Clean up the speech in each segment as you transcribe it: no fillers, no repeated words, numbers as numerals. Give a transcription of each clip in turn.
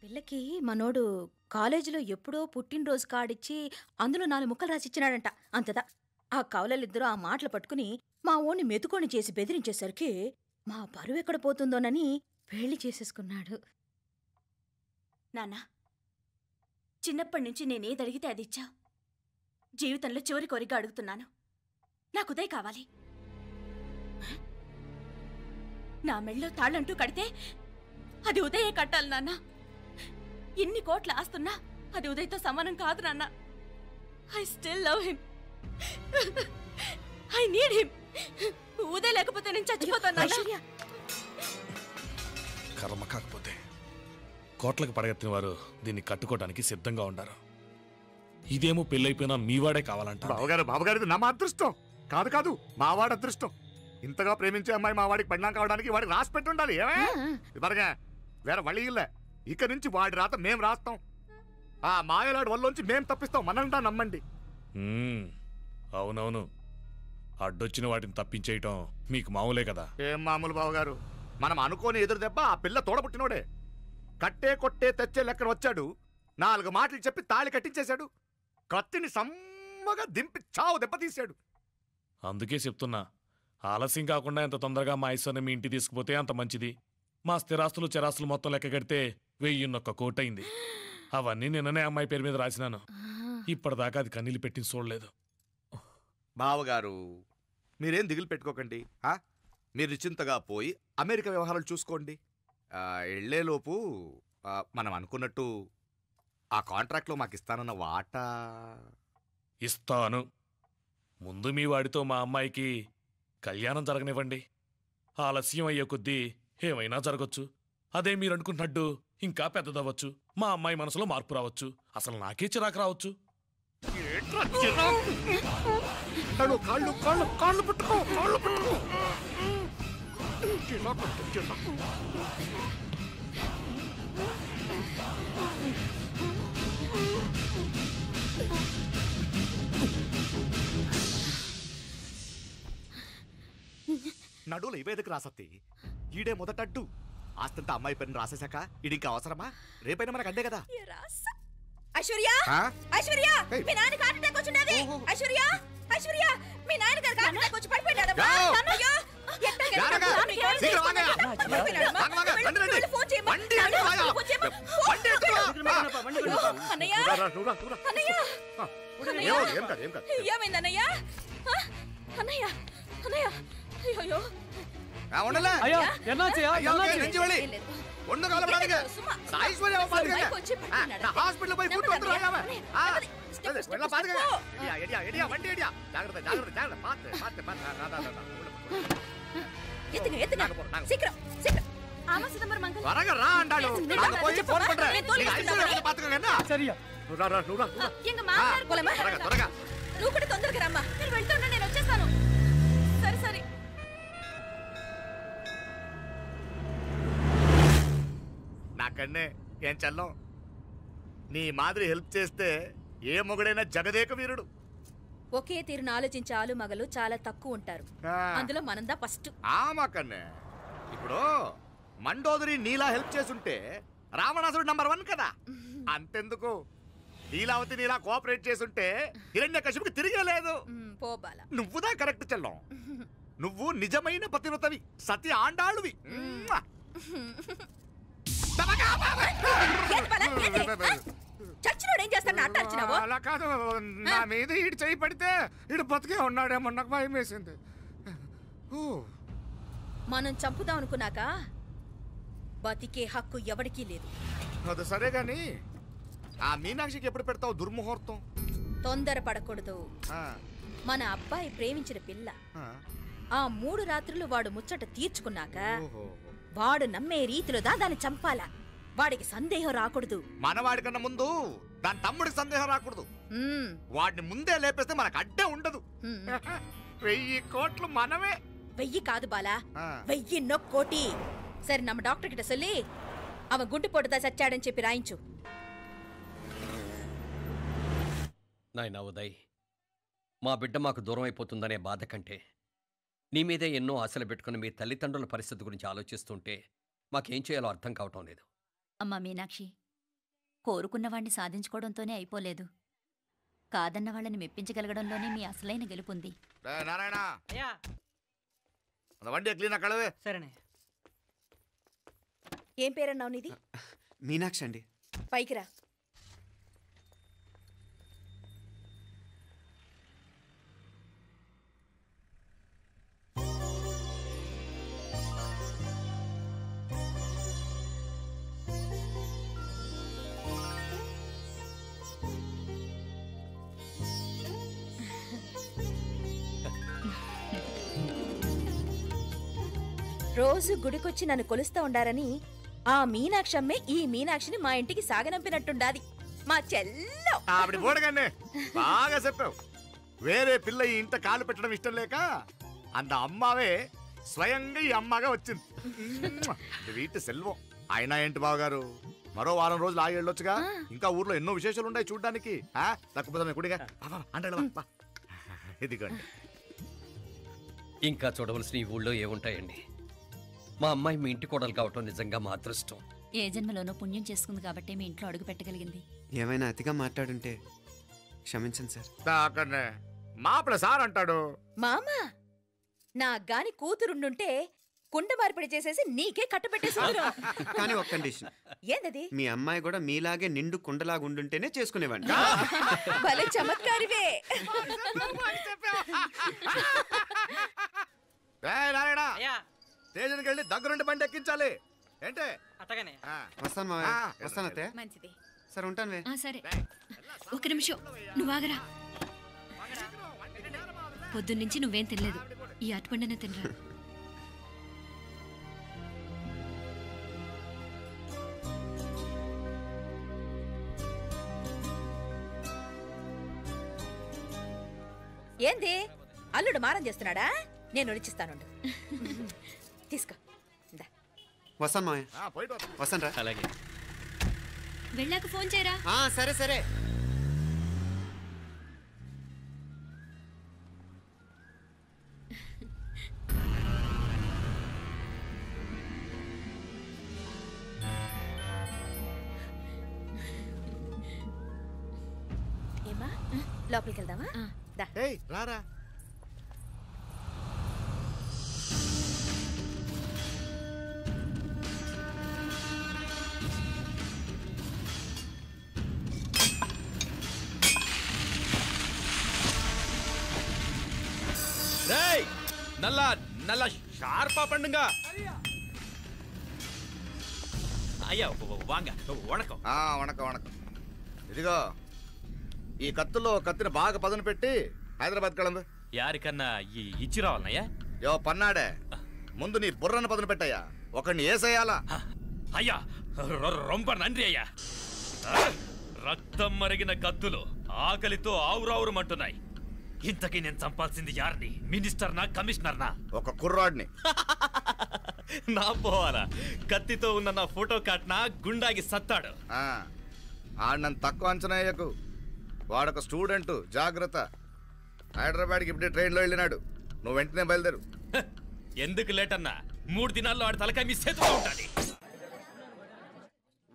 పిల్లకి మనోడు కాలేజీలో ఎప్పుడో పుట్టినరోజు కార్డిచ్చి అందులో 4 ముక్కలు రాసిచ్చినాడంట. అంతదా ఆ కవలలిద్దరూ ఆ మాటలు పట్టుకుని మా ఓణ్ణి మెతుకొని చేసి బెదిరించేసరికి మా పరువెక్కడ పోతుందోనని పెళ్లి చేసేసుకున్నాడు. నాన్న, చిన్నప్పటినుంచి నేనేదడిగితే అది ఇచ్చావు. జీవితంలో చివరి కోరిక అడుగుతున్నాను. నాకు ఉదయ్ కావాలి. నా మెళ్ళో తాళ్ళంటూ కడితే అది ఉదయే కట్టాలి నాన్న. ఎన్ని కోట్ల ఆస్తున్నా అది ఉదయ్తో సమానం కాదు నాన్న. I still love him. I need him. Uday లేకపోతే నేను చచ్చిపోతాను. కర్మ కాకపోతే కోట్లకు పడగెత్తిన వారు దీన్ని కట్టుకోవడానికి సిద్ధంగా ఉండారు. ఇదేమో పెళ్ళైపోయినా మీవాడే కావాలంట. బావగారు నా అదృష్టం కాదు కాదు, మావాడి అదృష్టం. ఇంతగా ప్రేమించే అమ్మాయి మా వాడికి పెళ్ళాం కావడానికి వాడికి రాసి పెట్టి ఉండాలి. ఇవరగా వేరే వళ్ళి ఇల్లే. ఇక నుంచి వాడి రాత మేం రాస్తాం. ఆ మాయలాడు వల్లోంచి మేం తప్పిస్తాం. మనల్ని నమ్మండి. అవునవును, అడ్డొచ్చిన వాటిని తప్పించేయటం మీకు మామూలే కదా. ఏం మామూలు బావగారు, మనం అనుకోని ఎదురు దెబ్బ ఆ పిల్ల తోడబుట్టినోడే. కట్టే కొట్టే తెచ్చే లెక్కన వచ్చాడు. 4 మాటలు చెప్పి తాళి కట్టించేశాడు. కత్తిని సమ్మగా దింపి చావు దెబ్బతీశాడు. అందుకే చెప్తున్నా, ఆలస్యం కాకుండా ఎంత తొందరగా మా ఐశ్వర్యం మీ ఇంటికి తీసుకుపోతే అంత మంచిది. మా స్థిరాస్తులు చెరాస్తులు మొత్తం లెక్క కడితే 1001 కోటయింది. అవన్నీ నిన్ననే అమ్మాయి పేరు మీద రాసినాను. ఇప్పటిదాకా అది కన్నీళ్ళు పెట్టి చూడలేదు. బావగారు మీరేం దిగులు పెట్టుకోకండి. మీరు నిశ్చింతగా పోయి అమెరికా వ్యవహారాలు చూసుకోండి. వెళ్లేలోపు మనం అనుకున్నట్టు ఆ కాంట్రాక్ట్లో మాకు ఇస్తానన్న వాటా ఇస్తాను. ముందు మీ వాడితో మా అమ్మాయికి కళ్యాణం జరగనివ్వండి. ఆలస్యం అయ్యే కొద్దీ ఏమైనా జరగచ్చు. అదే మీరు అనుకుంటున్నట్టు ఇంకా పెద్దదవ్వచ్చు. మా అమ్మాయి మనసులో మార్పు రావచ్చు. అసలు నాకే చిరాకు రావచ్చు. నడువులు ఇవేదకు రాసత్తి. ఈడే మొదటడ్డు. ఆస్తంతా అమ్మాయి పేరుని రాసేశాక ఈడింకా అవసరమా? రేపైనా మనకు అడ్డే కదా. ఐశ్వర్య, ఐశ్వర్య, మీ నాన్న హార్ట్ అటాక్ వచ్చినది. ఐశ్వర్య, ఐశ్వర్య, మీ నాన్న గారు హార్ట్ అటాక్ వచ్చి పడిపోయాడు. అన్నయ్య, ఏమైందన్నయ్య? అన్నయ్య, అన్నయ్య, అయ్యో హాస్పిటల్ పోయి త్వరగా రా అంటాడు. నువ్వు కూడా తొందరగా రమ్మా. నేను వెళ్తున్నా, నేను వచ్చేస్తాను. సరే సరే. నాకన్నే ఏం చల్లం, నీ మాదిరి హెల్ప్ చేస్తే ఏ మొగుడైనా జగదేక వీరుడు. ఒకే తీరును ఆలోచించే ఆలు మగలు చాలా తక్కువ ఉంటారు. అందులో మనందా ఫస్ట్. మాకన్నే ఇప్పుడు మండోదరి నీలా హెల్ప్ చేసుంటే రావణాసుడు నంబర్ 1 కదా. అంతెందుకు, లీలావతి నీలా కోఆపరేట్ చేసుంటే హిరణ్యకశిపుకి తిరిగే లేదు. నువ్వుదా కరెక్ట్ చెల్లం. నువ్వు నిజమైన పతివ్రతవి, సతి ఆండాళువి. అలా కాదు, నా మీద ఈడు చేయి పడితే ఈడు బతికే ఉన్నాడేమో నాకు భయం వేసింది. మనం చంపుదాం అనుకున్నాక బతికే హక్కు ఎవరికీ లేదు. అది సరే గాని ఆ మీనాక్షికి ఎప్పుడు పెడతావు దుర్ముహూర్తం? తొందరపడకూడదు. మన అబ్బాయి ప్రేమించిన పిల్ల ఆ 3 రాత్రులు వాడు ముచ్చట తీర్చుకున్నాక వాడు నమ్మే రీతిలో దాన్ని చంపాలా. వాడికి సందేహం రాకూడదు. మనవాడి కన్నా ముందు దాని తమ్ముడికి సందేహం రాకూడదు. వాడిని ముందే లేపేస్తే మనకు అడ్డే ఉండదు. 1000 కోట్లు మనమే. 1000 కాదు బాలా, 1000 కోటి. సరే, నమ్మ డాక్టర్ కిட்ட சொல்லி அவன் గుండు పొడుదా చచ్చాడని చెప్పి రాయించు. నాయనా ఉదయ్, మా బిడ్డ మాకు దూరం అయిపోతుందనే బాధ కంటే నీ మీదే ఎన్నో ఆశలు పెట్టుకుని మీ తల్లిదండ్రుల పరిస్థితి గురించి ఆలోచిస్తుంటే మాకేం చేయాలో అర్థం కావటం లేదు. అమ్మా మీనాక్షి, కోరుకున్నవాణ్ణి సాధించుకోవడంతోనే అయిపోలేదు. కాదన్న వాళ్ళని మెప్పించగలగడంలోనే మీ అసలైన గెలుపుంది. నారాయణ అయ్యా அந்த வண்டியை క్లీన్ కడవే. సరేనే. ఏం పేరన్నావు నీది? మీనాక్షి అండి. పైకి రా. రోజు గుడికొచ్చి నన్ను కొలుస్తా ఉండారని ఆ మీనాక్షమ్మే ఈ మీనాక్షిని మా ఇంటికి సాగనంపినట్టుండాది. మా చెల్లో ఆవిడ పోడగానే బాగా చెప్పావు. వేరే పిల్ల ఈ ఇంట కాలు పెట్టడం ఇష్టం లేక అంత అమ్మావే స్వయంగా ఈ అమ్మగా వచ్చింది. వీటి సెల్వం. అయినా ఏంటి బావగారు, మరో వారం రోజులు ఆగి వెళ్ళొచ్చుగా. ఇంకా ఊర్లో ఎన్నో విశేషాలు ఉన్నాయి చూడ్డానికి. తక్కువ కుడిగా అంటే ఇదిగోండి. ఇంకా చూడవలసిన ఈ ఊళ్ళో ఏముంటాయండి? మా అమ్మాయి మీ ఇంటి కోడలు కావటం నిజంగా మా అదృష్టం. ఏ జన్మలోనో పుణ్యం చేసుకుంది కాబట్టి మీ ఇంట్లో అడుగు పెట్టగలిగింది. ఏమైనా అతిగా మాట్లాడుంటే క్షమించండి సార్. అక్కడనే మాపల సార్ అంటాడు. మామ నా గాని కూతురుండుంటే కుండ మార్పిడి చేసేసి నీకే కట్టబెట్టేసి కానీ ఒక కండిషన్. ఏందది? మీ అమ్మాయి కూడా మీలాగే నిండు కుండలాగా ఉండుంటేనే చేసుకునేవాడిని. భలే చమత్కారివే. నారాయణ అయ్యా స్టేషన్కి వెళ్ళి దగ్గరుండి బండి ఎక్కించాలి. ఏంటే అట్టగానే. వస్తాను మావయ్య. వస్తాను అత్తయ్య. మంచిది. సరే ఉంటాను. సరే, ఒక నిమిషం నువ్వాగరా. పొద్దున్నుంచి నువ్వేం తినలేదు. ఈ అటుపండనే తినరా. ఏంది అల్లుడు మారం చేస్తున్నాడా? నేను ఒలిచిస్తాను. తీసుకో. వస్తాను మావయ్య. పోయిట్ వస్తాను రా. అలాగే. వెళ్ళాక ఫోన్ చేయరా. సరే సరే. ఏమా లోపలికి వెళ్దామా? దా. ఏయ్ రారా. டேய் நல்லா நல்லா ஷார்ப்பா பண்ணுங்க. ஐயா வாங்க. வணக்கம். వణకం వణకం. ఇదిగో ఈ కత్తుల్లో కత్తిని బాగా పదును పెట్టి హైదరాబాద్ కళందు. யாருக்கన్నా ఇచ్చిరావాలన్నయ్యా? యో పన్నాడే, ముందు నీ బుర్రను పదును పెట్టయ్యా. ఒకడిని ఏసేయాలా? అయ్యా రొంబ నంది అయ్యా. రక్తం మరిగిన కత్తులు ఆకలితో ఆవురావురమంటున్నాయి. ఇంతకీ నేను చంపాల్సింది యారిని? మినిస్టర్నా కమిషనర్నా? ఒక కుర్రాడిని. నా పోవాలా? కత్తితో ఉన్న నా ఫోటో కాట్నా గుండాగి సత్తాడు. ఆడినంత తక్కువ అంచనా వేయకు. వాడొక స్టూడెంట్, జాగ్రత్త. హైదరాబాద్కి ఇప్పుడే ట్రైన్లో వెళ్ళినాడు. నువ్వు వెంటనే బయలుదేరు. ఎందుకు లేట్ అన్నా? 3 దినాల్లో ఆడి తలకాయ మీ చేతిలో ఉండాలి.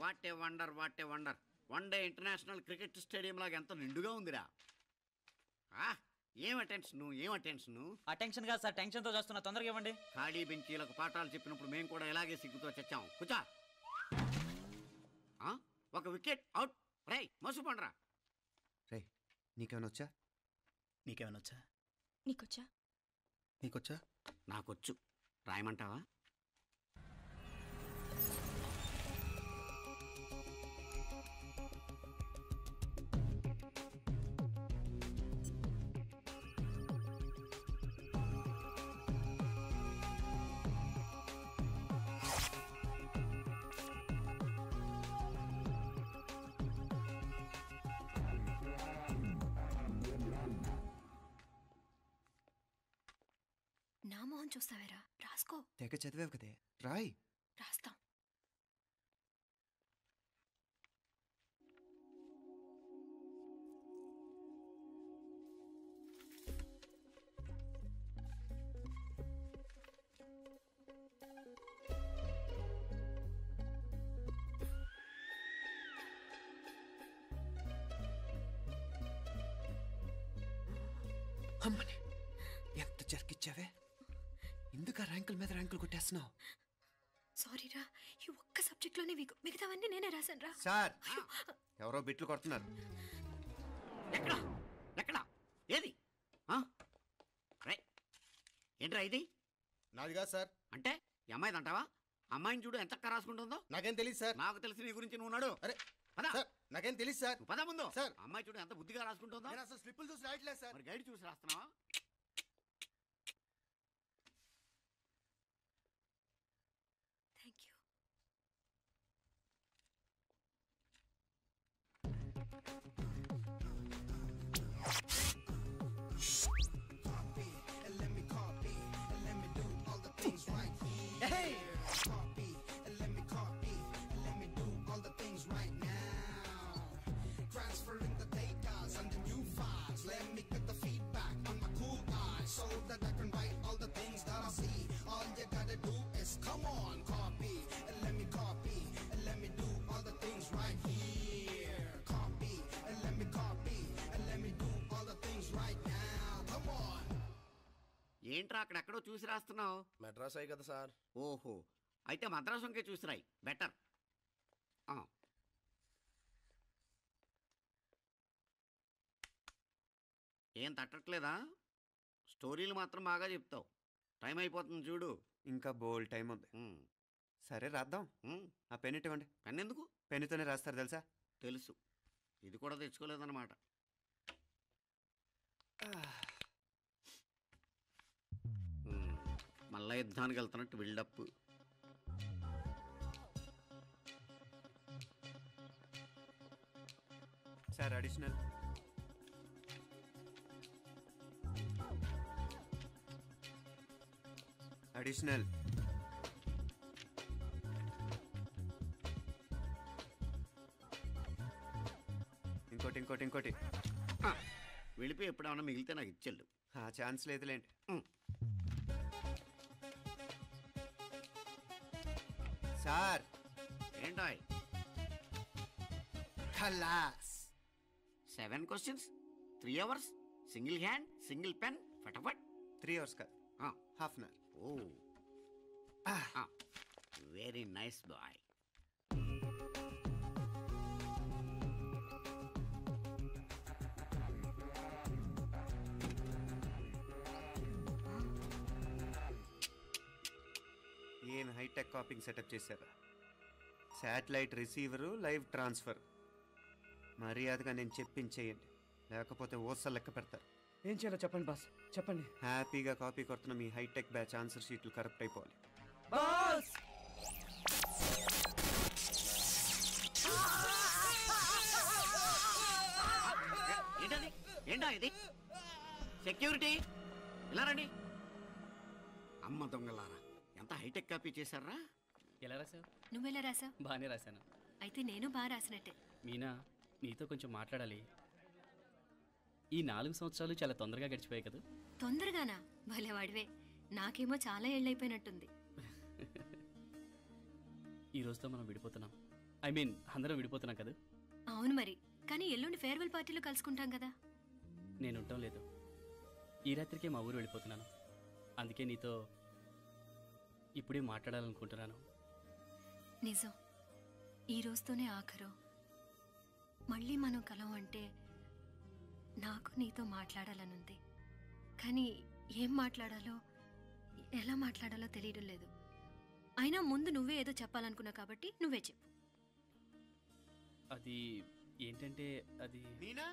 What a wonder, what a wonder. One day international cricket stadium లాగా ఎంత నిండుగా ఉందిరా. ఏం అటెన్షన్, ఏం అటెన్షన్. అటెన్షన్ కాదు సార్, టెన్షన్ తో చేస్తున్నా. తొందరగా ఇవ్వండి. ఖాళీ బెంచీలకు పాఠాలు చెప్పినప్పుడు మేము కూడా ఇలాగే సిగ్గుతో చచ్చాం. కూర్చో. ఒక వికెట్ అవుట్. రై మసు పండ్రా. రే నీకేమైనా వచ్చా? నీకేమైనా వచ్చా? నీకొచ్చా? నీకొచ్చా? నాకొచ్చు. రాయమంటావా? నా మొహం చూస్తావేరా. రాసుకో. తెగ చదివావు కదే, రాయ్. రాస్తాం. అమ్మని ఎంత జరికిచ్చావే? ఎందుకు ఆ ర్యాంకుల మీద ర్యాంకులు కొట్టేస్తున్నావు? సారీరా, ఈ ఒక్క సబ్జెక్ట్లోనే వీకు, మిగతావన్నీ నేనే రాశాను రా. సార్, ఎవరో బిట్లు కొడుతున్నారు. ఎక్కడ ఎక్కడ ఏది ఏంట్రా ఇది? నాది కాదు సార్. అంటే ఈ అమ్మాయిది అంటావా? అమ్మాయిని చూడు ఎంత రాసుకుంటుందో. నాకేం తెలియదు సార్. నాకు తెలిసి నీ గురించి నువ్వు నాడు. అరే సార్, నాకేం తెలియదు సార్. పద ముందు. సార్, అమ్మాయి చూడు ఎంత బుద్ధిగా రాసుకుంటుందో. నేను అసలు స్లిప్పులు చూసి రాయట్లేదు సార్. మరి గైడ్ చూసి రాస్తున్నావా? Thank you. ఏంట్రా అక్కడెక్కడో చూసి రాస్తున్నావు? మెడ్రాస్ అయ్యి కదా సార్. ఓహో, అయితే మద్రాసుకే చూసి రాయి, బెటర్. ఏం తట్టట్లేదా? స్టోరీలు మాత్రం బాగా చెప్తావు. టైం అయిపోతుంది చూడు. ఇంకా బోల్ టైం ఉంది. సరే రాద్దాం. ఆ పెన్ ఇవ్వండి. పెన్ ఎందుకు? పెన్నుతోనే రాస్తారు తెలుసా? తెలుసు. ఇది కూడా తెచ్చుకోలేదన్నమాట. మళ్ళా యుద్ధానికి వెళ్తున్నట్టు బిల్డప్. Sir additional. అడిషనల్. ఇంకోటి ఇంకోటి ఇంకోటి. వెళ్ళిపోయి ఎప్పుడేమన్నా మిగిలితే నాకు ఇచ్చెళ్ళు. ఛాన్స్ లేదులేండి. సార్ ఏంటాయ్? ఖలాస్. 7 questions, 3 hours, single hand, single pen, ఫటాఫట్. 3 hours కాదు, half an hour. Oh, very nice boy. ఏం హైటెక్ కాపింగ్ సెటప్ చేశారా? Satellite receiver, live transfer. మర్యాదగా నేను చెప్పించేయండి, లేకపోతే ఓసలు లెక్క పెడతారు. ఏం చేయాలో చెప్పండి బాస్, చెప్పండి. హ్యాపీగా కాపీ కొడుతున్న మీ హైటెక్ బ్యాచ్ ఆన్సర్ షీట్లు కరెక్ట్ అయిపోవాలి. బాస్ ఏంటది? ఏంటా ఇది? సెక్యూరిటీ ఇలా రండి. అమ్మ దొంగలారా, ఎంత హైటెక్ కాపీ చేశారా? ఎలా రాసావు? నువ్వెలా రాసావు? బాగానే రాశాను. అయితే నేను బాగా రాసినట్టే. మీనా, నీతో కొంచెం మాట్లాడాలి. ఈ 4 సంవత్సరాలు చాలా తొందరగా గడిచిపోయాయి కదా? తొందరగానా? భలేవాడివే. నాకేమో చాలా ఏళ్ళైపోయినట్టుంది. ఈ రోజుతో మనం విడిపోతున్నాం. ఐ మీన్ అందరం విడిపోతున్నాం కదా? అవును మరి, కానీ ఎల్లుండి ఫేర్వెల్ పార్టీలో కలుసుకుంటాం కదా. నేను ఉండటం లేదు. ఈ రాత్రికే మా ఊరు వెళ్ళిపోతున్నాను. అందుకే నీతో ఇప్పుడే మాట్లాడాలనుకుంటున్నాను. నిజం, ఈ రోజుతోనే ఆఖరు. మళ్ళీ మనం కలం అంటే నాకు నీతో మాట్లాడాలనుంది. కానీ ఏం మాట్లాడాలో, ఎలా మాట్లాడాలో తెలియడం లేదు. అయినా ముందు నువ్వే ఏదో చెప్పాలనుకున్నావు కాబట్టి నువ్వే చెప్పు. అది ఏంటంటే అది మీనా,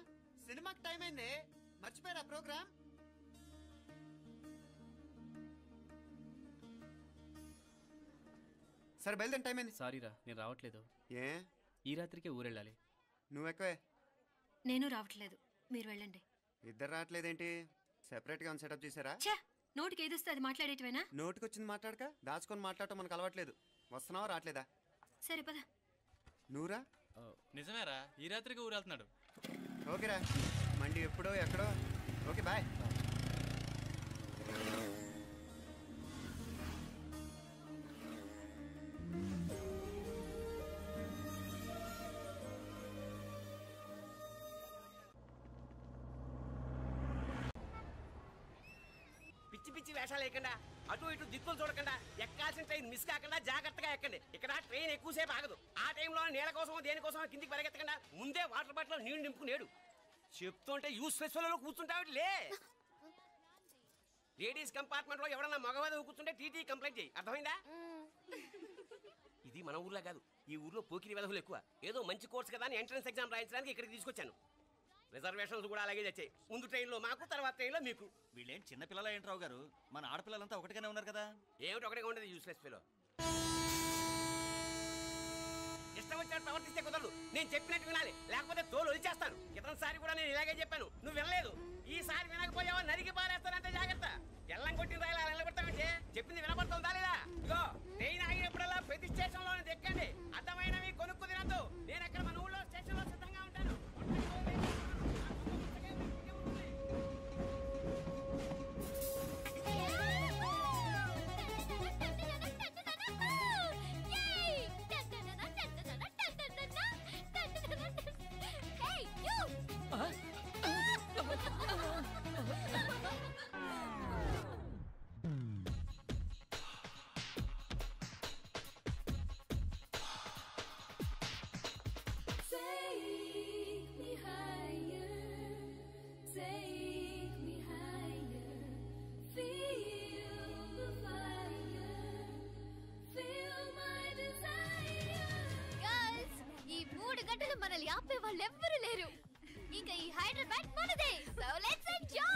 సినిమాకి టైం అయింది, మర్చిపోయారా ప్రోగ్రామ్? సరే బయలుదేరి, టైం అయింది. సారీరా, నేను రావట్లేదు. ఏ? ఈ రాత్రికే ఊరెళ్ళాలి. నువ్వు ఎక్కువే. నేను రావట్లేదు, మీరు వెళ్ళండి. ఇద్దరు రావట్లేదేంటి? సెపరేట్గా సెటప్ చేశారా? ఛే, నోటికి ఏదొస్తే అది మాట్లాడేటివేనా? నోటికి వచ్చింది మాట్లాడక దాచుకొని మాట్లాడటం మనకు అలవాట్లేదు. వస్తున్నావా రావట్లేదా? సరే పద. నువ్వురా? నిజమేరా, ఈ రాత్రికి ఊరు వెళ్తున్నాడు. ఓకేరా, మండి ఎప్పుడో ఎక్కడో. Okay bye. వేషాలు వేయకుండా అటు ఇటు దిక్కులు చూడకుండా ఎక్కాల్సిన ట్రైన్ మిస్ కాకుండా జాగ్రత్తగా ఎక్కండి. ఇక్కడ ట్రైన్ ఎక్కువసేపు ఆగదు. ఆ టైంలో నీళ్ళ కోసం దేనికోసం కిందికి పరిగెత్తకుండా ముందే వాటర్ బాటిల్ నీళ్లు నింపుకునేడు. చెప్తుంటే యూస్లెస్ లో కూర్చుంటావు లే. లేడీస్ కంపార్ట్మెంట్ లో ఎవడన్నా మగవాది కూర్చుంటే టీటీ కంప్లైంట్ చేయి. అర్థమైందా? ఇది మన ఊర్లో కాదు, ఈ ఊర్లో పోకిరి వెధవులు ఎక్కువ. ఏదో మంచి కోర్స్ కదా అని ఎంట్రన్స్ ఎగ్జామ్ రాయించడానికి ఇక్కడికి తీసుకొచ్చాను. రిజర్వేషన్స్ కూడా అలాగే వచ్చాయి. ముందు ట్రైన్లో మాకు, తర్వాత ట్రైన్లో మీకు. వీళ్ళేం చిన్నపిల్లల ఏంట్రావు గారు, మన ఆడపిల్లలంతా ఒకటిగానే ఉన్నారు కదా. ఏమిటి ఒకటిగా ఉండేది యూస్లెస్ ఫెలో. ఇష్టం వచ్చినట్టు ప్రవర్తిస్తే కుదరదు. నేను చెప్పినట్టు వినాలి, లేకపోతే తోలు వదిలేస్తాను. ఇతనిసారి కూడా నేను ఇలాగే చెప్పాను, నువ్వు వినలేదు. ఈసారి వినకపోయావా నరికి పారేస్తానంటే జాగ్రత్త. ఎల్లం కొట్టిన రాయలా నిలబెడతామంటే చెప్పింది వినపడుతుందా లేదా? ఇగో ట్రైన్ ఆగినప్పుడల్లా ప్రతి స్టేషన్ లో ఎక్కండి. అర్థమైనవి కొనుక్కు తినద్దు. నేను అక్కడ మన ఊళ్ళో స్టేషన్ లో సిద్ధంగా ఉంటాను. మనల్ని ఆపే వాళ్ళు ఎవ్వరూ లేరు. ఇక ఈ హైదరాబాద్ మనదే. So let's enjoy.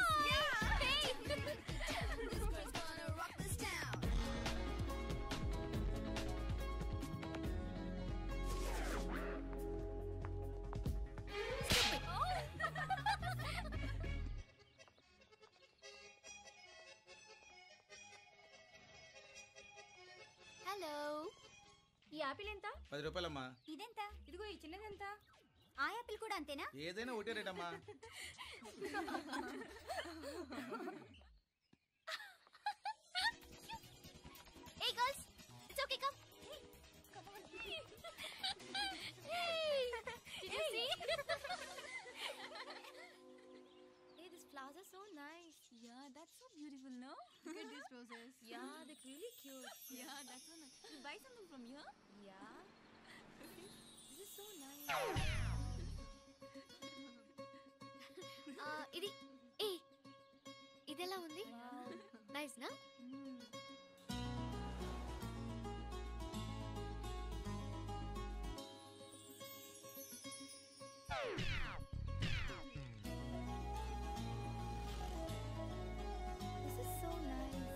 హలో, ఈ యాపిల్ ఎంత? 10 రూపాయలమ్మా. ఇదెంత? ఇదిగో ఈ చిన్నదెంత? ఆ యాపిల్ కూడా అంతేనా? ఏదైనా ఒకటే రేట్ అమ్మా. Hey girls, it's okay, come. Hey, did you see? Hey, these flowers are so nice. Yeah, that's so beautiful, no? Look at these roses. Yeah, they're really cute. Yeah, that's so nice. You buy something from here? Yeah. This is so nice. ఇది ఇదెలా ఉంది? Nice నా? This is so nice.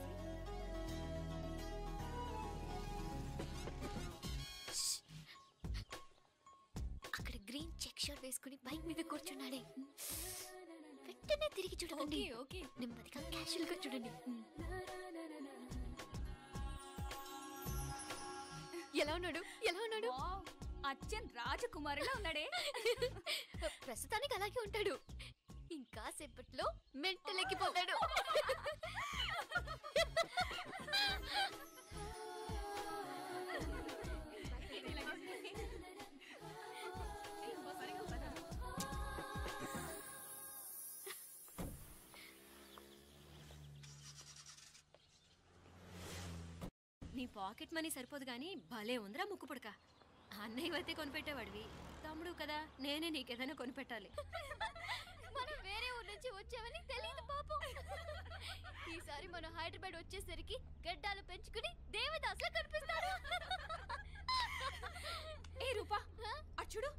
అక్కడ green check shirt వేసుకుని bike మీద కూర్చున్నాడే. వెంటనే తిరిగి చూడండి. ఓకే నెమ్మదిగా క్యాషువల్ గా చూడండి. ఎలా ఉన్నాడు? ఎలా ఉన్నాడు? అచ్చన్ రాజకుమారిలా ఉన్నాడే. ప్రస్తుతానికి అలాగే ఉంటాడు. ఇంకా సేపట్లో మెంటల్ ఎక్కిపోతాడు. నీ పాకెట్ మనీ సరిపోదు కానీ భలే ఉందిరా ముక్కు పుడక. అన్నయ్య అయితే కొనిపెట్టేవాడివి, తమ్ముడు కదా నేనే నీకేదైనా కొనిపెట్టాలి. మనం వేరే ఊరు నుంచి వచ్చామని తెలియదు పాపం. ఈసారి మనం హైదరాబాద్ వచ్చేసరికి గడ్డాలు పెంచుకుని దేవదాసులా కనిపిస్తారు. ఏ రూపా అచ్చుడు.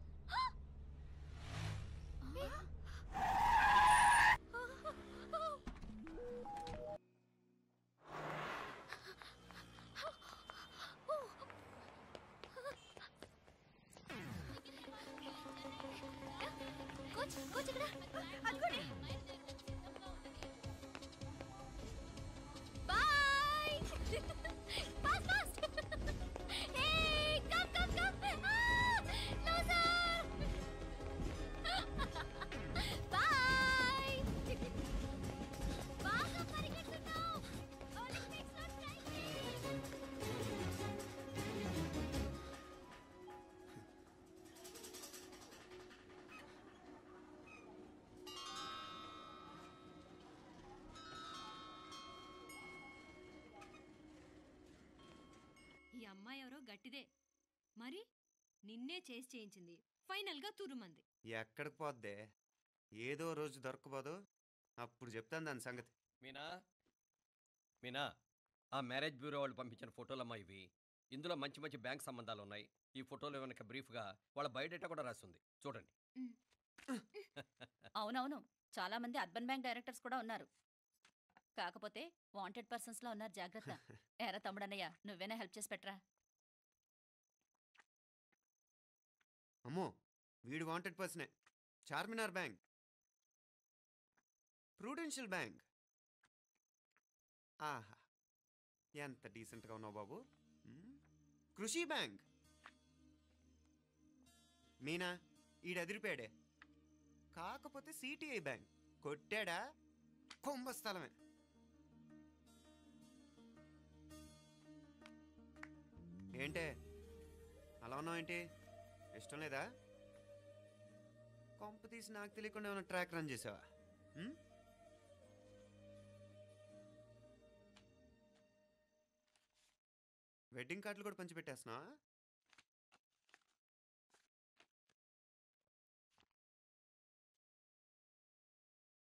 కోచ్ ఇక్కడ అనుకోండి. Bye. Fast fast. Hey come come come. No sir. Bye. బాగా పరిగెడుతున్నావు. ఒలింపిక్స్ లో ట్రై చేయి. అమ్మాయి ఎవరో గట్టిదే, మరి నిన్నే చేసి చేయించింది, ఫైనల్గా తురుమంది. ఎక్కడికి పోద్దే? ఏదో రోజు దొరకపోదు, అప్పుడు చెప్తాను దాని సంగతి. మీనా మీనా, ఆ మ్యారేజ్ బ్యూరో వాళ్ళు పంపించిన ఫోటోలమ్మా ఇవి. ఇందులో మంచి మంచి బ్యాంక్ సంబంధాలు ఉన్నాయి. ఈ ఫోటోలో వెనక బ్రీఫ్గా వాళ్ళ బయోడేటా కూడా రాస్తుంది, చూడండి. అవునవును, చాలా మంది అర్బన్ బ్యాంక్ డైరెక్టర్స్ కూడా ఉన్నారు. కాకపోతే వాంటెడ్ పర్సన్స్ లా ఉన్నారు, జాగ్రత్త. ఏరా తమ్ముడన్నయ్య, నువ్వేనా హెల్ప్ చేసి పెట్టరా? అమ్మో, వీడు వాంటెడ్ పర్సనే. Charminar bank, Prudential bank. ఆహా, ఎంత డీసెంట్గా ఉన్నావు బాబు. కృషి బ్యాంక్. మీనా, ఈడు ఎదిరిపోయాడే. కాకపోతే సిటిఐ బ్యాంక్ కొట్టాడా కుంభస్థలమే. ఏంటే అలా ఉన్నావు? ఏంటి ఇష్టం లేదా? కొంప తీసి నాకు తెలియకుండా ఏమైనా ట్రాక్ రన్ చేసావా? వెడ్డింగ్ కార్డులు కూడా పంచిపెట్టేస్తున్నావా?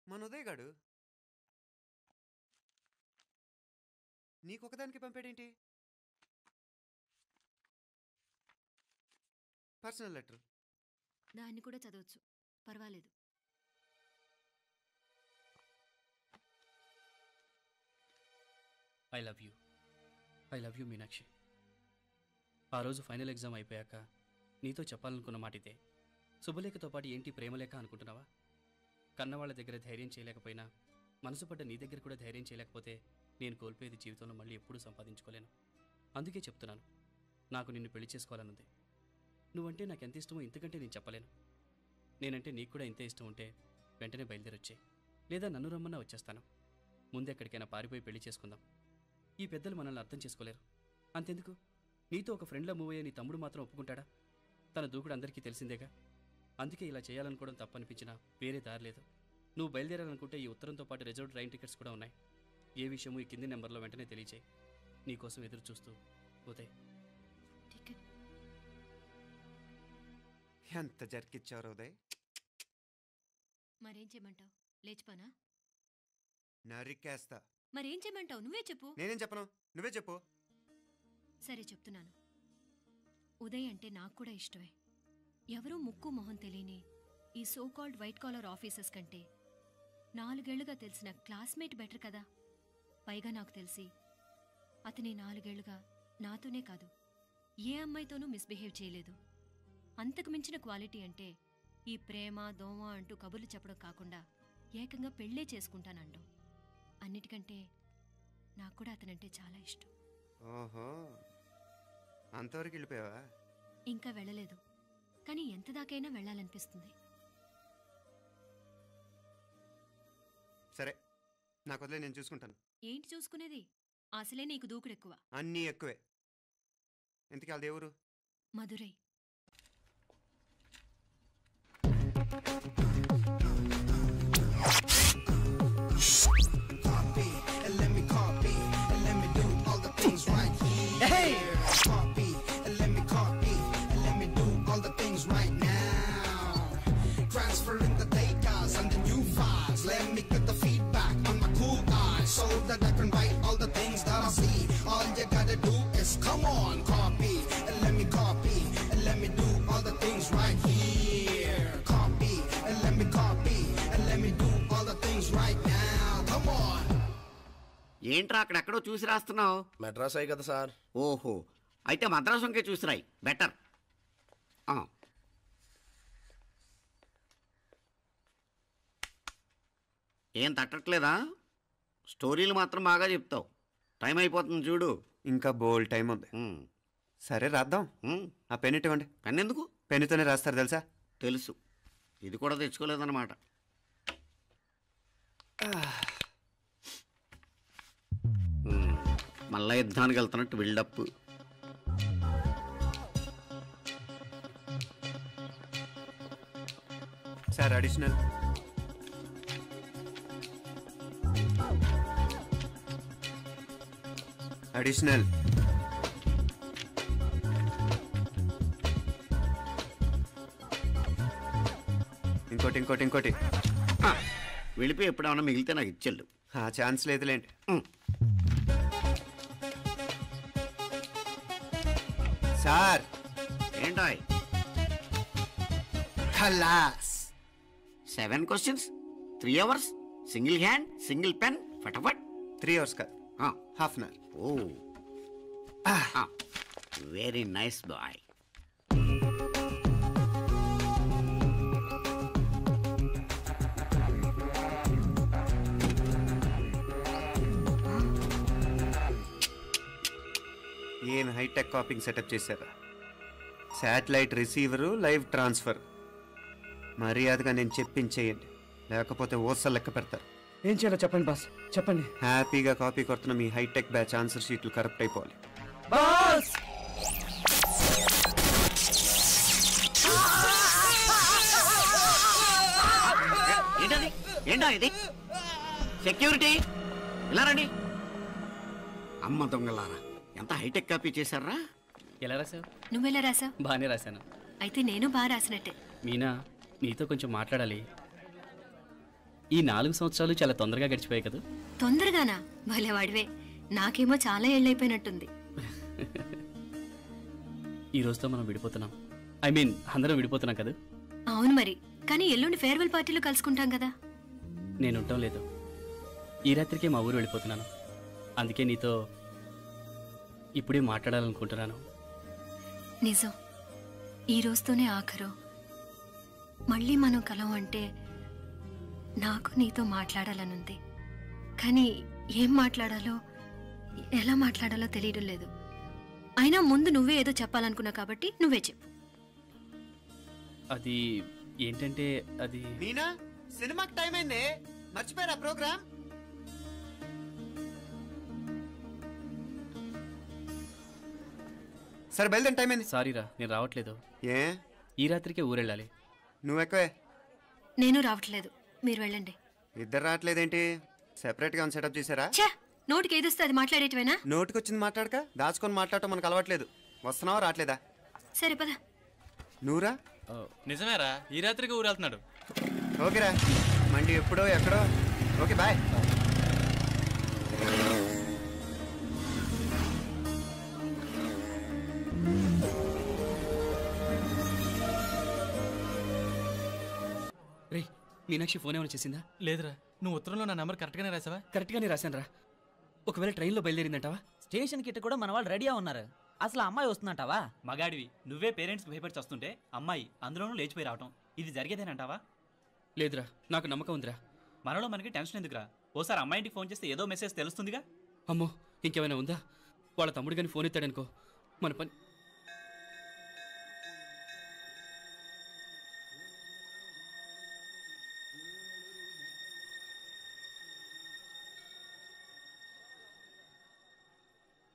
మన ఉదయ్ గాడు నీకొకదానికి పంపాడేంటి? Personal letter. దాన్ని కూడా చదవచ్చు, పర్వాలేదు. I love you Meenakshi. ఆ రోజు ఫైనల్ ఎగ్జామ్ అయిపోయాక నీతో చెప్పాలనుకున్న మాట ఇదే. శుభలేఖతో పాటు ఏంటి ప్రేమలేఖ అనుకుంటున్నావా? కన్నవాళ్ళ దగ్గర ధైర్యం చేయలేకపోయినా మనసు పడ్డ నీ దగ్గర కూడా ధైర్యం చేయలేకపోతే నేను కోల్పోయేది జీవితంలో మళ్ళీ ఎప్పుడూ సంపాదించుకోలేను. అందుకే చెప్తున్నాను, నాకు నిన్ను పెళ్లి చేసుకోవాలనుంది. నువ్వంటే నాకు ఎంత ఇష్టమో ఇంతకంటే నేను చెప్పలేను. నేనంటే నీకు కూడా ఇంతే ఇష్టం ఉంటే వెంటనే బయలుదేరొచ్చే, లేదా నన్ను రమ్మన్నా వచ్చేస్తాను. ముందెక్కడికైనా పారిపోయి పెళ్లి చేసుకుందాం. ఈ పెద్దలు మనల్ని అర్థం చేసుకోలేరు. అంతెందుకు, నీతో ఒక ఫ్రెండ్లా మూవ్ అయ్యే నీ తమ్ముడు మాత్రం ఒప్పుకుంటాడా? తన దూకుడు అందరికీ తెలిసిందేగా. అందుకే ఇలా చేయాలనుకోవడం తప్పనిపించినా వేరే దారి లేదు. నువ్వు బయలుదేరాలనుకుంటే ఈ ఉత్తరంతో పాటు రిజర్వ్ ట్రైన్ టికెట్స్ కూడా ఉన్నాయి. ఏ విషయమూ ఈ కింది నెంబర్లో వెంటనే తెలియచేయి. నీకోసం ఎదురు చూస్తూ ఉదయ్. ఎంత జరికిచ్చారు ఉదయ్. మరేం చేయమంటావు? లేచిపోనా? నరికేస్తా. మరేం చేయమంటావు? నువ్వే చెప్పు. నేనేం చెప్పను, నువ్వే చెప్పు. సరే చెప్తున్నాను. ఉదయ్ అంటే నాకు కూడా ఇష్టమే. ఎవరూ ముక్కు మొహం తెలియని ఈ so called white collar officers కంటే 4 ఏళ్లుగా తెలిసిన క్లాస్మేట్ బెటర్ కదా. పైగా నాకు తెలిసి అతని 4 ఏళ్లుగా నాతోనే కాదు, ఏ అమ్మాయితోనూ మిస్బిహేవ్ చేయలేదు. అంతకు మించిన క్వాలిటీ అంటే ఈ ప్రేమ దోమ అంటూ కబుర్లు చెప్పడం కాకుండా ఏకంగా పెళ్ళే చేసుకుంటానండం. అన్నిటికంటే నాకు కూడా అతనంటే చాలా ఇష్టం. ఓహో, అంతవరకు వెళ్ళిపోయావా? ఇంకా వెళ్ళలేదు, కానీ ఎంత దాకైనా వెళ్ళాలనిపిస్తుంది. సరే, నాకు వదిలే, నేను చూసుకుంటాను. ఏంటి చూసుకునేది? అసలే నీకు దూకుడెక్కువ. అన్నీ ఎక్కువే. ఇంతకీ వాళ్ళ దేవురు? Madurai. That I can write all the things that I see. All you gotta do is come on, copy, and let me copy, and let me do all the things right here. Copy, and let me copy, and let me do all the things right now. Come on. ఏంట్రా అక్కడెక్కడో చూసి రాస్తున్నావు? మెడ్రాస్ అయ్యి కదా sir. ఓహో, అయితే మద్రాసు వంకే చూసి రాయి, better. ఏం తట్టట్లేదా? స్టోరీలు మాత్రం బాగా చెప్తావు. టైం అయిపోతుంది చూడు. ఇంకా బోల్ టైం ఉంది. సరే రాద్దాం. ఆ పెన్ ఇవ్వండి. పెన్ ఎందుకు? పెన్నుతోనే రాస్తారు తెలుసా? తెలుసు. ఇది కూడా తెచ్చుకోలేదన్నమాట. మళ్ళా యుద్ధానికి వెళ్తున్నట్టు బిల్డప్. Sir additional. అడిషనల్. ఇంకోటి ఇంకోటి ఇంకోటి వెళ్ళిపోయి ఎప్పుడేమన్నా మిగిలితే నాకు ఇచ్చెళ్ళు. ఆ ఛాన్స్ లేదులేండి. సార్ ఏంటాయ్? ఖలాస్ 7 questions 3 hours single hand single pen ఫటాఫట్. 3 hours కాదు, half an hour. Oh very nice boy. ఏం హైటెక్ కాపింగ్ సెటప్ చేశారా? Satellite receiver, live transfer. మర్యాదగా నేను చెప్పించేయండి, లేకపోతే ఓసలు లెక్క పెడతారు. ఏం చేయాలో చెప్పండి బాస్, చెప్పండి. హ్యాపీగా కాపీ కొడుతున్న మీ హైటెక్ బ్యాచ్ ఆన్సర్ షీట్లు కరెక్ట్ అయిపోవాలి. బాస్ ఏంటది? ఏంటా ఇది? సెక్యూరిటీ ఇలా రండి. అమ్మ దొంగలారా, ఎంత హైటెక్ కాపీ చేశారా? ఎలా రాసావు? నువ్వెలా రాసావు? బాగానే రాశాను. అయితే నేను బాగా రాసినట్టే. మీనా, నీతో కొంచెం మాట్లాడాలి. ఈ 4 సంవత్సరాలు చాలా తొందరగా గడిచిపోయాయి కదా? తొందరగానా? భలేవాడివే. నాకేమో చాలా ఏళ్ళైపోయినట్టుంది. ఈ రోజుతో మనం విడిపోతున్నాం. ఐ మీన్ అందరం విడిపోతున్నాం కదా? అవును మరి, కానీ ఎల్లుండి ఫేర్వెల్ పార్టీలో కలుసుకుంటాం కదా. నేను ఉండటం లేదు. ఈ రాత్రికే మా ఊరు వెళ్ళిపోతున్నాను. అందుకే నీతో ఇప్పుడే మాట్లాడాలనుకుంటున్నాను. నిజం, ఈ రోజుతోనే ఆఖరు. మళ్ళీ మనం కలం అంటే నాకు నీతో మాట్లాడాలనుంది. కానీ ఏం మాట్లాడాలో ఎలా మాట్లాడాలో తెలియడం లేదు. అయినా ముందు నువ్వే ఏదో చెప్పాలనుకున్నా కాబట్టి నువ్వే చెప్పు. అది ఏంటంటే అది మీనా, సినిమాకి టైం అయింది, మర్చిపోయారా ప్రోగ్రామ్? సరే బయలుదేరి, టైం అయింది. సారీరా, నేను రావట్లేదు. ఏ? ఈ రాత్రికే ఊరెళ్ళాలి. నువ్వు ఎక్కువే. నేను రావట్లేదు, మీరు వెళ్ళండి. ఇద్దరు రావట్లేదేంటి? సెపరేట్గా సెటప్ చేశారా? ఛే, నోటికి ఏదొస్తే అది మాట్లాడేటివేనా? నోటికి వచ్చింది మాట్లాడక దాచుకొని మాట్లాడటం మనకు అలవాట్లేదు. వస్తున్నావా రావట్లేదా? సరే పద. నువ్వురా? నిజమేరా, ఈ రాత్రికి ఊరు వెళ్తున్నాడు. ఓకేరా, మండి ఎప్పుడో ఎక్కడో. Okay bye. రే, మీనాక్షి ఫోన్ ఏమైనా చేసిందా? లేదురా, నువ్వు ఉత్తరంలో నా నెంబర్ కరెక్ట్గానే రాసావా? కరెక్ట్గానే రాశాను రా. ఒకవేళ ట్రైన్లో బయలుదేరిందంటావా? స్టేషన్ కిட்ட కూడా మన వాళ్ళు రెడీగా ఉన్నారు. అసలు అమ్మాయి వస్తుందంటావా? మగాడివి నువ్వే పేరెంట్స్కి భయపడి వస్తుంటే అమ్మాయి అందులోనూ లేచిపోయి రావటం ఇది జరిగేదేనంటావా? లేదురా, నాకు నమ్మకం ఉందిరా. మనలో మనకి టెన్షన్ ఎందుకురా? ఓసారి అమ్మాయి ఇంటికి ఫోన్ చేస్తే ఏదో మెసేజ్ తెలుస్తుందిగా. అమ్మో, ఇంకేమైనా ఉందా? వాళ్ళ తమ్ముడు కానీ ఫోన్ ఎత్తాడనుకో, మన పని.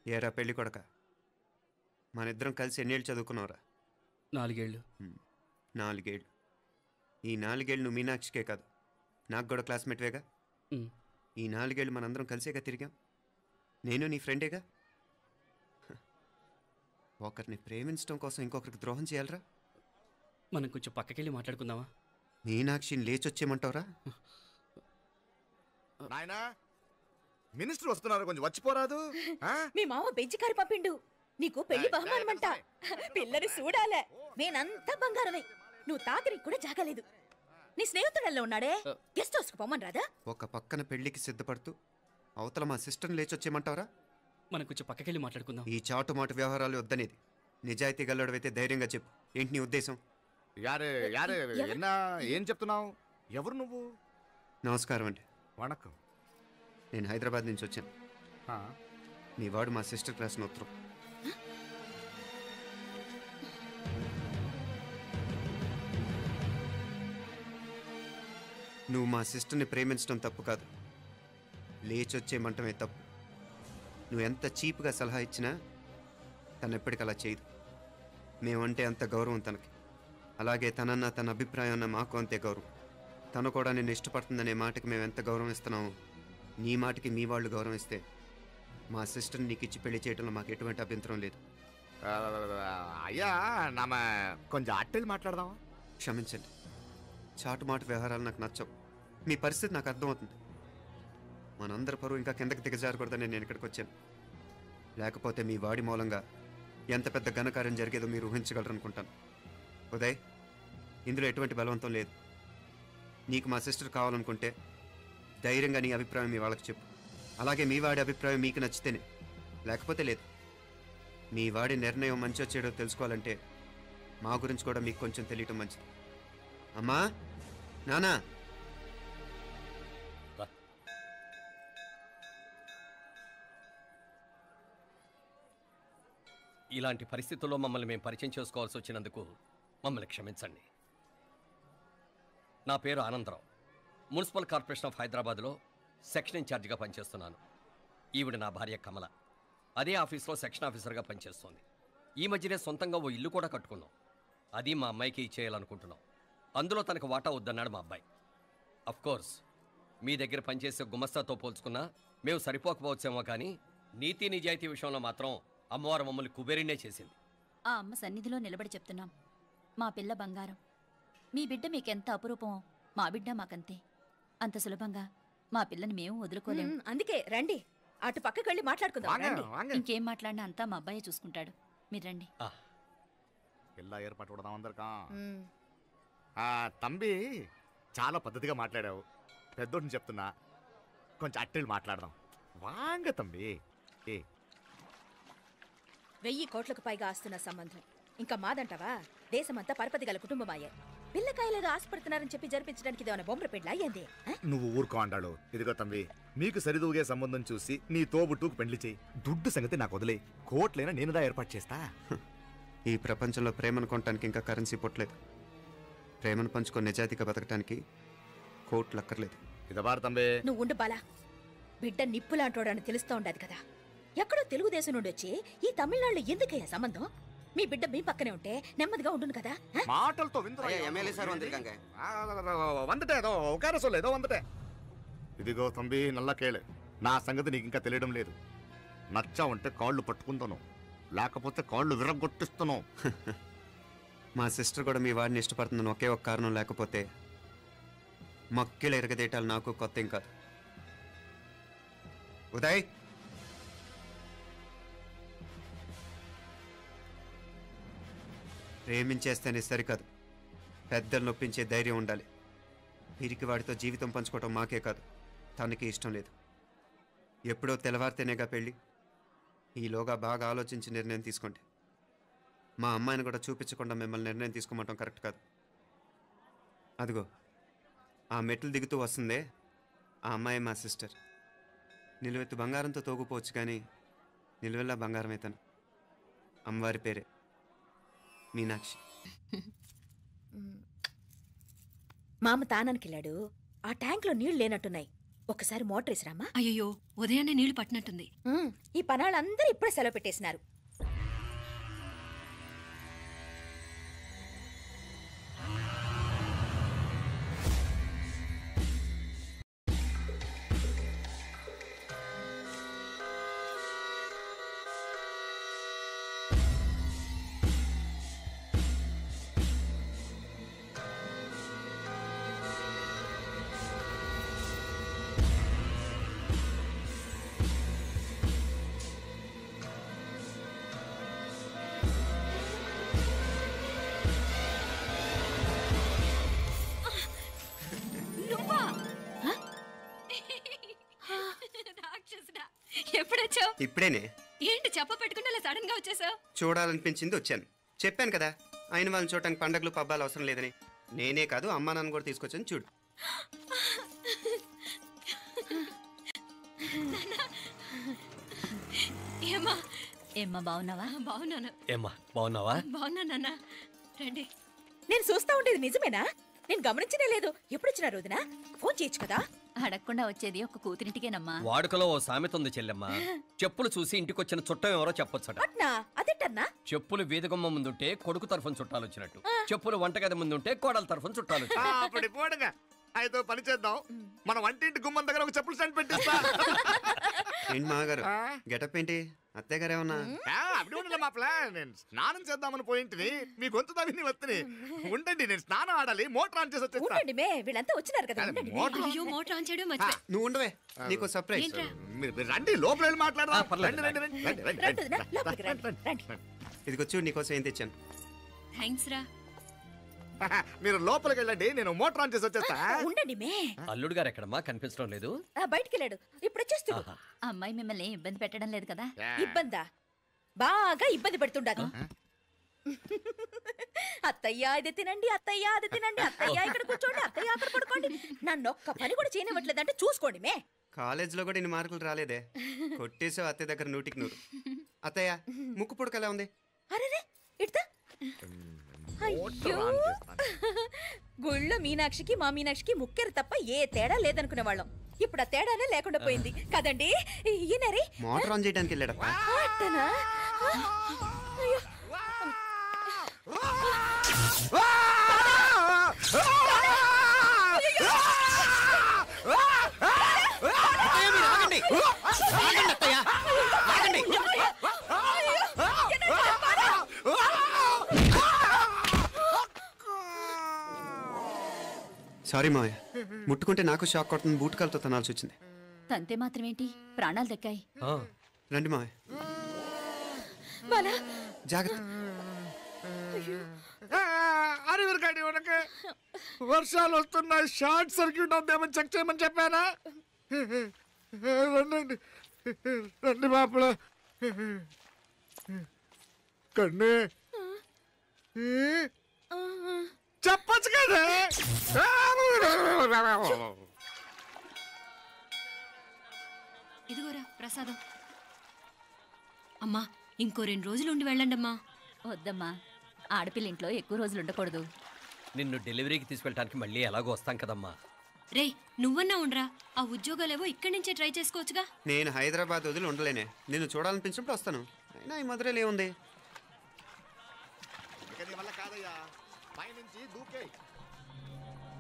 ఏరా పెళ్ళి కొడక, మన ఇద్దరం కలిసి ఎన్నేళ్ళు చదువుకున్నావురా? 4 ఏళ్ళు. 4 ఏళ్ళు. ఈ 4 ఏళ్ళు నువ్వు మీనాక్షికే కాదు, నాకు కూడా క్లాస్మేట్వేగా. ఈ 4 ఏళ్ళు మనందరం కలిసేగా తిరిగాం. నేను నీ ఫ్రెండేగా. ఒకరిని ప్రేమించడం కోసం ఇంకొకరికి ద్రోహం చేయాలరా? మనం కొంచెం పక్కకెళ్ళి మాట్లాడుకుందామా? మీనాక్షిని లేచొచ్చేయమంటావురా? నాయనా, మినిస్టర్ వస్తున్నారు, కొంచెం వచ్చిపోరాదు? మీ మామ బెంచి కారు పంపిండు, నీకు పెళ్లి బహుమానమంట. పిల్లని చూడాలే, నేనంతా బంగారమే. నువ్వు తాకరికి కూడా జాగలేదు. నీ స్నేహితుడల్లో ఉన్నాడే, గెస్ట్ హౌస్కి పొమ్మని రాదా? ఒక పక్కన పెళ్లికి సిద్ధపడుతూ అవతల మా సిస్టర్ని లేచొచ్చేయమంటావరా? మనం కొంచెం పక్కకెళ్ళి మాట్లాడుకుందాం. ఈ చాటుమాటు వ్యవహారాలు వద్దనేది. నిజాయితీ గల్లడవైతే ధైర్యంగా చెప్పు, ఏంటి నీ ఉద్దేశం? యారే యారే, ఎన్నా ఏం చెప్తున్నావు? ఎవరు నువ్వు? నమస్కారం అండి. వణకం. నేను హైదరాబాద్ నుంచి వచ్చాను. మీ వాడు మా సిస్టర్ క్లాస్ ఉత్తరం. నువ్వు మా సిస్టర్ని ప్రేమించడం తప్పు కాదు, లేచొచ్చేయమంటమే తప్పు. నువ్వు ఎంత చీప్గా సలహా ఇచ్చినా తను ఎప్పటికీ అలా చేయదు. మేమంటే అంత గౌరవం తనకి, అలాగే తనన్న తన అభిప్రాయం అన్న మాకు అంతే గౌరవం. తను కూడా నిన్ను ఇష్టపడుతుందనే మాటకి మేము ఎంత గౌరవం ఇస్తున్నామో నీ మాటకి మీ వాళ్ళు గౌరవం ఇస్తే మా సిస్టర్ని నీకు ఇచ్చి పెళ్లి చేయడంలో మాకు ఎటువంటి అభ్యంతరం లేదు. అయ్యా, నామ కొంచెం అట్టెలు మాట్లాడదామా? క్షమించండి, చాటుమాటు వ్యవహారాలు నాకు నచ్చవు. మీ పరిస్థితి నాకు అర్థమవుతుంది. మనందరి పరువు ఇంకా కిందకి దిగజారకూడదని నేను ఇక్కడికి వచ్చాను. లేకపోతే మీ వాడి మూలంగా ఎంత పెద్ద ఘనకార్యం జరిగేదో మీరు ఊహించగలరనుకుంటాను. ఉదయ్, ఇందులో ఎటువంటి బలవంతం లేదు. నీకు మా సిస్టర్ కావాలనుకుంటే ధైర్యంగా నీ అభిప్రాయం మీ వాళ్ళకి చెప్పు. అలాగే మీ వాడి అభిప్రాయం మీకు నచ్చితేనే, లేకపోతే లేదు. మీ వాడి నిర్ణయం మంచో చెడో తెలుసుకోవాలంటే మా గురించి కూడా మీకు కొంచెం తెలియటం మంచిది. అమ్మా, నానా, ఇలాంటి పరిస్థితుల్లో మమ్మల్ని మేము పరిచయం చేసుకోవాల్సి వచ్చినందుకు మమ్మల్ని క్షమించండి. నా పేరు ఆనందరావు. మున్సిపల్ కార్పొరేషన్ ఆఫ్ హైదరాబాద్లో సెక్షన్ ఇన్ఛార్జిగా పనిచేస్తున్నాను. ఈవిడ నా భార్య కమల. అదే ఆఫీస్లో సెక్షన్ ఆఫీసర్గా పనిచేస్తోంది. ఈ మధ్యనే సొంతంగా ఓ ఇల్లు కూడా కట్టుకున్నాం. అది మా అమ్మాయికి ఇచ్చేయాలనుకుంటున్నాం. అందులో తనకు వాటా వద్దన్నాడు మా అబ్బాయి. అఫ్కోర్స్ మీ దగ్గర పనిచేసే గుమస్తాతో పోల్చుకున్నా మేము సరిపోకపోవచ్చేమో, కానీ నీతి నిజాయితీ విషయంలో మాత్రం అమ్మవారు మమ్మల్ని కుబేరినే చేసింది. ఆ అమ్మ సన్నిధిలో నిలబడి చెప్తున్నాం, మా పిల్ల బంగారం. మీ బిడ్డ మీకెంత అపురూపమో మా బిడ్డ మాకంతే. అంత సులభంగా మా పిల్లని మేము వదులుకోలేము. అందుకే రండి, అటు పక్కకి వెళ్ళి మాట్లాడుకుందాం. రండి. ఇంకేం మాట్లాడినా అంతా మా అబ్బాయే చూసుకుంటాడు. మీరు రండి. ಎಲ್ಲ ಏರ್ಪಾటు ಕೊಡదాం అందరికా. తంబి చాలా పద్ధతిగా మాట్లాడావు. పెద్దోడిని చెప్తున్నా, కొంచెం అట్టెళ్ళు మాట్లాడదాం. వాంగ తంబి. 1000 కోట్లకు పైగా ఆస్తున్న సంబంధం ఇంకా మాదంటావా? దేశమంతా పరపతి గల కుటుంబమాయే. పిల్లకాయలేదో ఆశపడుతున్నారని చెప్పి జరిపించడానికి ఇదేమైనా బొమ్మర పెళ్ళి అయ్యింది? నువ్వు ఊరుకో అంటాడు. ఇదిగో తంబి, మీకు సరిదూగే సంబంధం చూసి నీ తోబుట్టుకు పెళ్లి చేయి. దుడ్డు సంగతి నాకు వదిలే. కోట్లైనా నేనుదా ఏర్పాటు చేస్తా. ఈ ప్రపంచంలో ప్రేమను కొనటానికి ఇంకా కరెన్సీ పుట్టలేదు. ప్రేమను పంచుకొని నిజాయితీగా బతకటానికి కోట్లు అక్కర్లేదు. ఇదబారు తంబే. నువ్వు ఉండు బాలా. బిడ్డ నిప్పులాంటోడని తెలుస్తూ ఉండదు కదా. ఎక్కడో తెలుగుదేశం నుండి వచ్చి ఈ తమిళనాడులో ఎందుకయ్యా సంబంధం? మీ బిడ్డ మీ పక్కనే ఉంటే నెమ్మదిగా ఉండును కదా. మాటలతో ఇదిగో తంబి, నల్ల కేళే. నా సంగతి నీకు ఇంకా తెలియడం లేదు. నచ్చా ఉంటే కాళ్ళు పట్టుకుంటాను, లేకపోతే కాళ్ళు విరగొట్టిస్తాను. మా సిస్టర్ కూడా మీ వాడిని ఇష్టపడుతుందని ఒకే ఒక కారణం లేకపోతే మక్కిళ్ళ ఎరగదేటాలు నాకు కొత్త ఏం కాదు. ఉదయ్, ప్రేమించేస్తేనే సరికాదు, పెద్దలు నొప్పించే ధైర్యం ఉండాలి. వీరికి వాడితో జీవితం పంచుకోవటం మాకే కాదు, తనకి ఇష్టం లేదు. ఎప్పుడో తెల్లవారితేనేగా పెళ్ళి. ఈలోగా బాగా ఆలోచించి నిర్ణయం తీసుకోండి. మా అమ్మాయిని కూడా చూపించకుండా మిమ్మల్ని నిర్ణయం తీసుకోమంటాం కరెక్ట్ కాదు. అదిగో ఆ మెట్లు దిగుతూ వస్తుందే, ఆ అమ్మాయి మా సిస్టర్. నిలువెత్తు బంగారంతో తోగుపోవచ్చు, కానీ నిలువెల్లా బంగారమే తను. అమ్మవారి పేరే మీనాక్షి. మామ తానానికి వెళ్ళాడు. ఆ ట్యాంక్ లో నీళ్లు లేనట్టున్నాయి. ఒకసారి మోటార్ వేసిరామా? అయ్యో, ఉదయాన్నే నీళ్లు పట్టినట్టుంది. ఈ పనాళ్ళందరూ ఇప్పుడే సెలవు పెట్టేసినారు. ఎప్పుడొచ్చావు? ఇప్పుడేనే. ఏంటి చెప్ప పెట్టుకుంటే అలా సడన్ గా వచ్చేసావు? చూడాలనిపించింది వచ్చాను. చెప్పాను కదా, అయిన వాళ్ళని చూడటానికి పండగలు పబ్బాలు అవసరం లేదని. నేనే కాదు, అమ్మా నాన్న కూడా తీసుకొచ్చాను. చూడు. ఏమ్మా ఏమ్మా బాగున్నావా? బాగున్నాను. ఏమ్మా బాగున్నావా? బాగున్నానన్నా. రండి. నేను చూస్తా ఉండేది నిజమేనా? నేను గమనించనే లేదు. ఎప్పుడొచ్చినా రోజున ఫోన్ చేయొచ్చు కదా. అడగకుండా వచ్చేది ఒక కూతురింటికేనమ్మా. వాడుకలో ఓ సామెత ఉంది చెల్లెమ్మ. చెప్పులు చూసి ఇంటికొచ్చిన చుట్టం ఎవరో చెప్పొచ్చట. అదేటన్నా? చెప్పులు వీధగుమ్మ ముందుంటే కొడుకు తరఫున చుట్టాలు వచ్చినట్టు, చెప్పులు వంటగది ముందుంటే కోడల తరఫున చుట్టాలు వచ్చినట్టు. అయితే పని చేద్దాం, మన వంటింటి గుమ్మం దగ్గర ఒక చెప్పులు స్టాండ్ పెట్టిస్తా. ఏంటి మాగారు గెటప్ ఏంటి? అత్తయ్య గారు ఏమన్నా అప్పుడు ఉండలే మా ప్లాన్. నేను స్నానం చేద్దామని పోయింటిని, మీ గొంతు తవ్వి వస్తుంది. ఉండండి, నేను స్నానం ఆడాలి, మోటార్ ఆన్ చేసి వచ్చేస్తా. వీళ్ళంతా వచ్చినారు కదా. మోటార్ ఆన్ చేయడం నువ్వు ఉండవే, నీకు సర్ప్రైజ్. మీరు రండి, లోపల వెళ్ళి మాట్లాడదాం. ఇదిగో చూడు, నీకోసం ఏం తెచ్చాను. థ్యాంక్స్ రా. మీరు లోపలికి వెళ్ళండి, నేను మోటార్ ఆన్ చేసి వచ్చేస్తా. ఉండండి మే. అల్లుడు గారు ఎక్కడమ్మా? కనిపించడం లేదు. బయటికి వెళ్ళాడు, ఇప్పుడు వచ్చేస్తూ. అమ్మాయి మిమ్మల్ని ఇబ్బంది పెట్టడం లేదు కదా? ఇబ్బందా? బాగా ఇబ్బంది పెడుతుండగా. అత్తయ్య ఇది తినండి, అత్తయ్య అది తినండి, అత్తయ్య ఇక్కడ కూర్చోండి, అత్తయ్య అక్కడ పడుకోండి. నన్ను ఒక్క పని కూడా చేయనివ్వట్లేదంటే చూసుకోండి మే. కాలేజీలో కూడా ఇన్ని మార్కులు రాలేదే. కొట్టేసావు అత్తయ్య దగ్గర 100కి 100. అత్తయ్య ముక్కు పుడక ఎలా ఉంది? అరే ఇడతా. అయ్యో, గుళ్ళో మీనాక్షికి మా మీనాక్షికి ముక్కెరు తప్ప ఏ తేడా లేదనుకునే వాళ్ళం. ఇప్పుడు ఆ తేడానే లేకుండా పోయింది కదండి. ఈయనరి మోటార్ ఆన్ చేయడానికి వెళ్ళాడప్ప. అట్టనా? అయ్యో, సారీ మావయ్య, ముట్టుకుంటే నాకు షాక్ కొడుతుంది. బూటకాలతో తనాల్సి వచ్చింది. తంతే మాత్రమేంటి, ప్రాణాలు దక్కాయి. రండి మావయ్య, జాగ్రత్త. అరవిరకాడి ఉనకే వర్షాలు వస్తున్నాయి, షార్ట్ సర్క్యూట్ అవుతామని చెక్ చేయమని చెప్పానా? రండి రండి మాపల. కన్నే చెప్పచ్చు కదా. ఇదిగోరా ప్రసాదం. అమ్మా, ఇంకో 2 రోజులు ఉండి వెళ్ళండి అమ్మా. వద్దమ్మా, ఆడపిల్ల ఇంట్లో ఎక్కువ రోజులు ఉండకూడదు. నిన్ను డెలివరీకి తీసుకెళ్ళడానికి మళ్ళీ ఎలాగో వస్తాం కదమ్మా. రే, నువ్వన్నా ఉండరా. ఆ ఉద్యోగాలేవో ఇక్కడి నుంచే ట్రై చేసుకోవచ్చుగా. నేను హైదరాబాద్ వదిలి ఉండలేనే. నిన్ను చూడాలనిపించినప్పుడు వస్తాను. అయినా ఈ మధురైలో ఏముంది?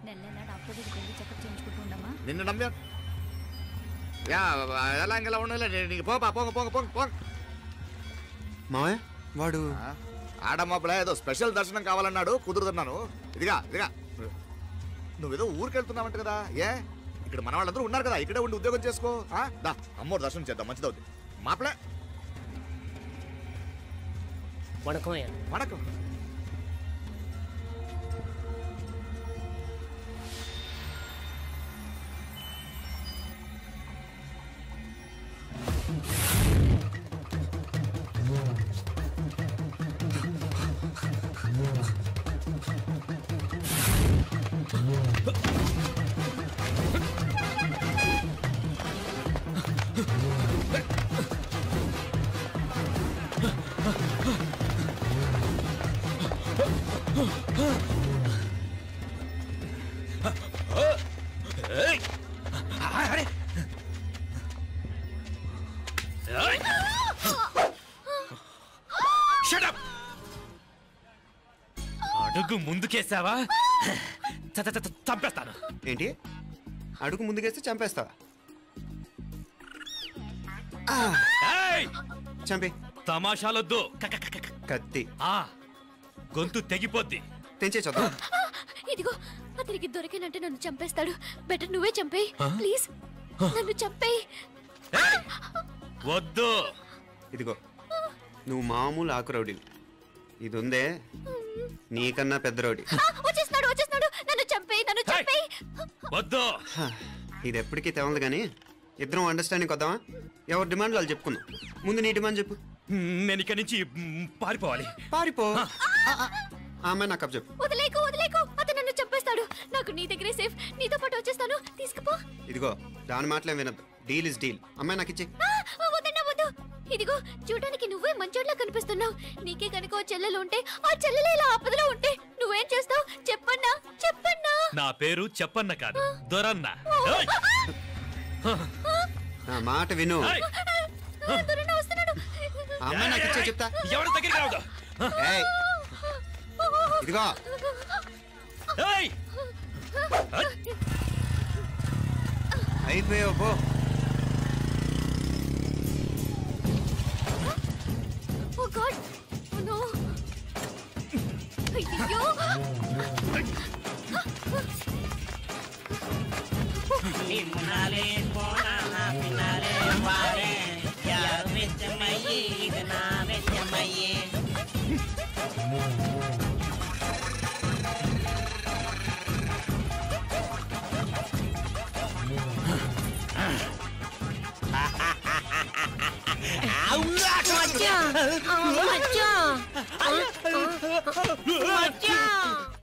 నెల నెల డాక్టర్ దగ్గరికి వెళ్ళి చెకప్ చేయించుకుంటూ ఉండమ్మా. నిన్ను నమ్మా ఎలా ఇంకెలా ఉండాలి. పోపా పోంగ పోంగ పోంగ పోంగ. మావయ్య వాడు ఆడమ్మప్పుడే ఏదో స్పెషల్ దర్శనం కావాలన్నాడు, కుదురుతున్నాను. ఇదిగా ఇదిగా నువ్వేదో ఊరికెళ్తున్నావంట కదా. ఏ ఇక్కడ మన వాళ్ళందరూ ఉన్నారు కదా, ఇక్కడే ఉండి ఉద్యోగం చేసుకో. దా అమ్మోరు దర్శనం చేద్దాం, మంచిదవుద్ది. మాపలే వణకం వణకం. అడుగు ముందుకేసావా చంపేస్తాను. ఏంటి? అడుగు ముందుకేస్తే చంపేస్తావా? చంపి. తమాషాలొద్దు. కత్తి గొంతు తెగిపోద్ది. తెంచే చూద్దాం. ఇదిగో, అతనికి దొరికినంటే నన్ను చంపేస్తాడు. బెటర్ నువ్వే చంపేయి ప్లీజ్. నన్ను చంపేయి. వద్దు. ఇదిగో, నువ్వు మామూలు ఆకు రౌడీ. ఇది ఉందే నీకన్నా పెద్ద రౌడీ. వచ్చేస్తున్నాడు వచ్చేస్తున్నాడు. నన్ను చంపేయి, నన్ను చంపేయి. వద్దు. ఇది ఎప్పటికీ తెవలదు కానీ ఇద్దరం అండర్స్టాండింగ్ వద్దామా? ఎవరి డిమాండ్ వాళ్ళు చెప్పుకుందాం. ముందు నీ డిమాండ్ చెప్పు. నేను ఇక్కడి నుంచి పారిపోవాలి. పారిపో. ఆమె నాకు చెప్పు. వదిలేకు వదిలేకు, అతను నన్ను చంపేస్తాడు. నాకు నీ దగ్గరే సేఫ్. నీతో పాటు వచ్చేస్తాను, తీసుకుపో. ఇదిగో, దాని మాటలేం వినద్దు. Deal is deal. అమ్మాయి నాకు ఇచ్చి. వద్దన్నా వద్దు. ఇదిగో, చూడడానికి నువ్వే మంచోట్లా కనిపిస్తున్నావు. నీకే కనుక ఓ చెల్లెలు ఉంటే, ఆ చెల్లెలు ఇలా ఆపదలో ఉంటే నువ్వేం చేస్తావు చెప్పన్నా? చెప్పన్నా. నా పేరు చెప్పన్న కాదు, దొరన్న. నా మాట విను. అమ్మాయి నాకు ఇచ్చే చెప్తా. ఎవరి దగ్గరికి రావద్దు. ఇదిగో, అయిపోయావు పో. అయ్యో నిన్నాలే పోనా పిన్నాలే వారే యార్ వెచ్చమయ్యి ఇది నా వెచ్చమయ్యి మచ్చా